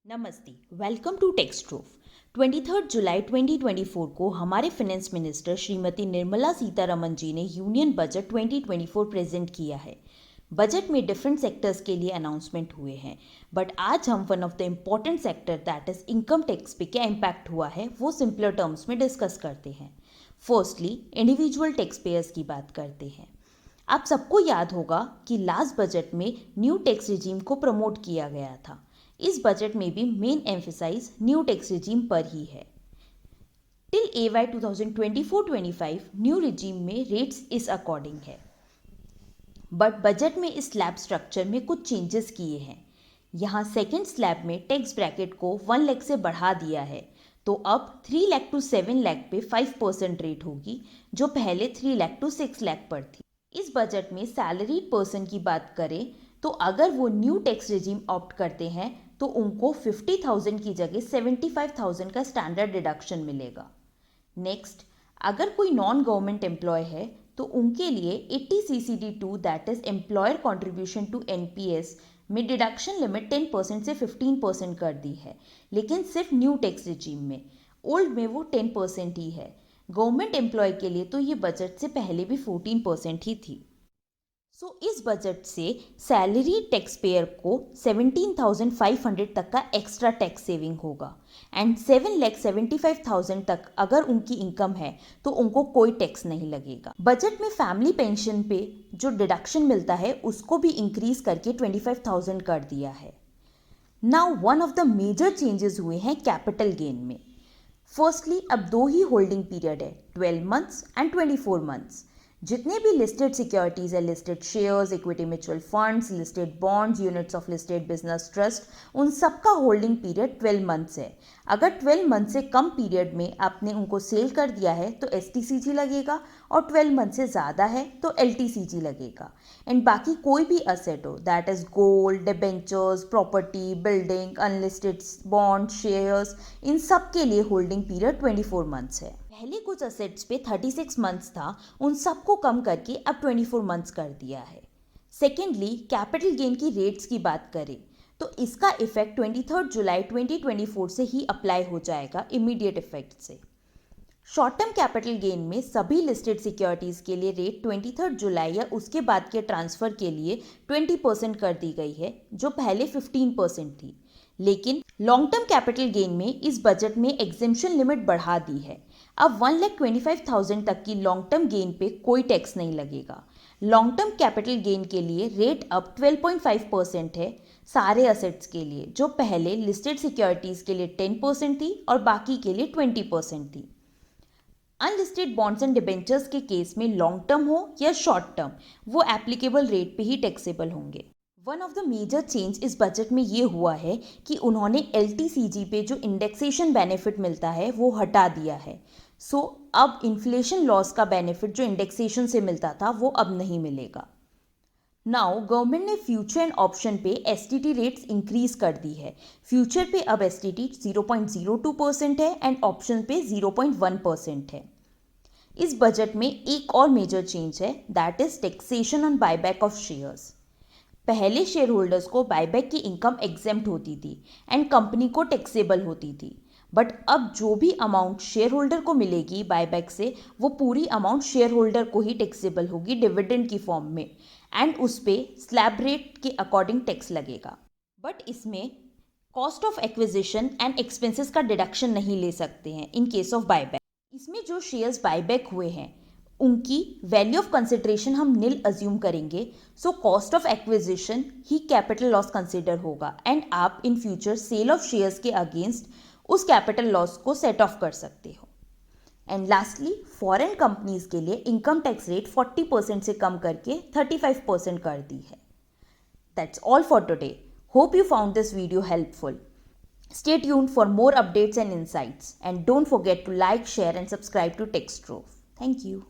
नमस्ते, welcome to टेक्स्ट्रोफ। 23 जुलाई 2024 को हमारे फाइनेंस मिनिस्टर श्रीमती निर्मला सीतारमण जी ने यूनियन बजट 2024 प्रेजेंट किया है। बजट में डिफरेंट सेक्टर्स के लिए अनाउंसमेंट हुए हैं, बट आज हम one of the important sector that is income tax पे क्या इम्पैक्ट हुआ है वो सिंपलर टर्म्स में डिस्कस करते हैं। फर्स्टली इंडिविजुअल टैक्स पेयर्स की बात करते हैं। आप सबको याद होगा कि लास्ट बजट में न्यू टैक्स रिजीम को प्रमोट किया गया था। इस बजट में भी main emphasise new tax regime पर ही है। टिल AY 2024-25 न्यू रिजीम में रेट्स इस अकॉर्डिंग है, बट बजट में इस स्लैब स्ट्रक्चर में कुछ चेंजेस किए हैं। यहाँ सेकेंड स्लैब में टैक्स ब्रैकेट को 1 लाख से बढ़ा दिया है, तो अब 3 लाख टू 7 लाख पे 5% रेट होगी, जो पहले 3 लाख टू 6 लाख पर थी। इस बजट में सैलरीड पर्सन की बात करें तो अगर वो न्यू टैक्स रिजीम ऑप्ट करते हैं तो उनको 50,000 की जगह 75,000 का स्टैंडर्ड डिडक्शन मिलेगा। नेक्स्ट, अगर कोई नॉन गवर्नमेंट एम्प्लॉय है तो उनके लिए 80 CCD2 that is employer contribution to NPS में डिडक्शन लिमिट 10% से 15% कर दी है, लेकिन सिर्फ न्यू टैक्स रिजीम में। ओल्ड में वो 10% ही है। गवर्नमेंट एम्प्लॉय के लिए तो ये बजट से पहले भी 14% ही थी। इस बजट से सैलरी टैक्स पेयर को 17,500 तक का एक्स्ट्रा टैक्स सेविंग होगा एंड 7,75,000 तक अगर उनकी इनकम है तो उनको कोई टैक्स नहीं लगेगा। बजट में फैमिली पेंशन पे जो डिडक्शन मिलता है उसको भी इंक्रीज करके 25,000 कर दिया है। Now one of the major changes हुए हैं कैपिटल गेन में। फर्स्टली अब 2 ही होल्डिंग पीरियड है, 12 मंथ्स एंड 24 मंथ्स। जितने भी लिस्टेड सिक्योरिटीज है, listed shares, equity mutual funds, listed bonds, units of listed business trust, उन सबका होल्डिंग पीरियड 12 मंथ्स है। अगर 12 मंथ से कम पीरियड में आपने उनको सेल कर दिया है तो STCG लगेगा, और 12 मंथ से ज़्यादा है तो LTCG लगेगा। एंड बाकी कोई भी असेट हो that is gold, debentures, property, building, unlisted bond, shares, इन सब के लिए होल्डिंग पीरियड 24 मंथ्स है। पहले कुछ असेट्स पे 36 मंथ्स था, उन सबको कम करके अब 24 मंथ्स कर दिया है। सेकेंडली, कैपिटल गेन की रेट्स की बात करें तो इसका इफेक्ट 23 जुलाई 2024 से ही अप्लाई हो जाएगा, इमीडिएट इफेक्ट से। शॉर्ट टर्म कैपिटल गेन में सभी लिस्टेड सिक्योरिटीज़ के लिए रेट 23 जुलाई या उसके बाद के ट्रांसफ़र के लिए 20% कर दी गई है, जो पहले 15% थी। लेकिन लॉन्ग टर्म कैपिटल गेन में इस बजट में एग्जेम्पशन लिमिट बढ़ा दी है। अब 1,25,000 तक की लॉन्ग टर्म गेन पे कोई टैक्स नहीं लगेगा। लॉन्ग टर्म कैपिटल गेन के लिए रेट अब 12.5% है सारे असेट्स के लिए, जो पहले लिस्टेड सिक्योरिटीज़ के लिए 10% थी और बाकी के लिए 20% थी। अनलिस्टेड बॉन्ड्स एंड डिबेंचर्स के केस में लॉन्ग टर्म हो या शॉर्ट टर्म, वो एप्लीकेबल रेट पे ही टैक्सेबल होंगे। One of the major change इस बजट में ये हुआ है कि उन्होंने LTCG पे जो इंडेक्सेशन बेनिफिट मिलता है वो हटा दिया है। अब इन्फ्लेशन लॉस का बेनिफिट जो इंडेक्सेशन से मिलता था वो अब नहीं मिलेगा। नाउ गवर्नमेंट ने फ्यूचर एंड ऑप्शन पे STT रेट्स इंक्रीज कर दी है। फ्यूचर पे अब STT 0.02% है एंड ऑप्शन पे 0.1% है। इस बजट में एक और मेजर चेंज है that is taxation on buyback of shares. पहले शेयर होल्डर्स को बायबैक की इनकम एग्जेम्प्ट होती थी एंड कंपनी को टैक्सेबल होती थी, बट अब जो भी अमाउंट शेयर होल्डर को मिलेगी बायबैक से वो पूरी अमाउंट शेयर होल्डर को ही टैक्सेबल होगी डिविडेंड की फॉर्म में, एंड उस पर स्लैब रेट के अकॉर्डिंग टैक्स लगेगा। बट इसमें cost of acquisition and expenses का डिडक्शन नहीं ले सकते हैं इन केस ऑफ बायबैक। इसमें जो शेयर्स बायबैक हुए हैं उनकी वैल्यू ऑफ कंसिडरेशन हम नील अज्यूम करेंगे, so cost of acquisition he capital loss consider होगा एंड आप in future cell of shares के अगेंस्ट उस कैपिटल लॉस को सेट ऑफ कर सकते हो। एंड लास्टली, फॉरेन कंपनीज के लिए इनकम टैक्स रेट 40% से कम करके 35% कर दी है। That's all for today. Hope you found this video helpful. Stay tuned for more updates and insights, and don't forget to like, share and subscribe to TechStrove. Thank you.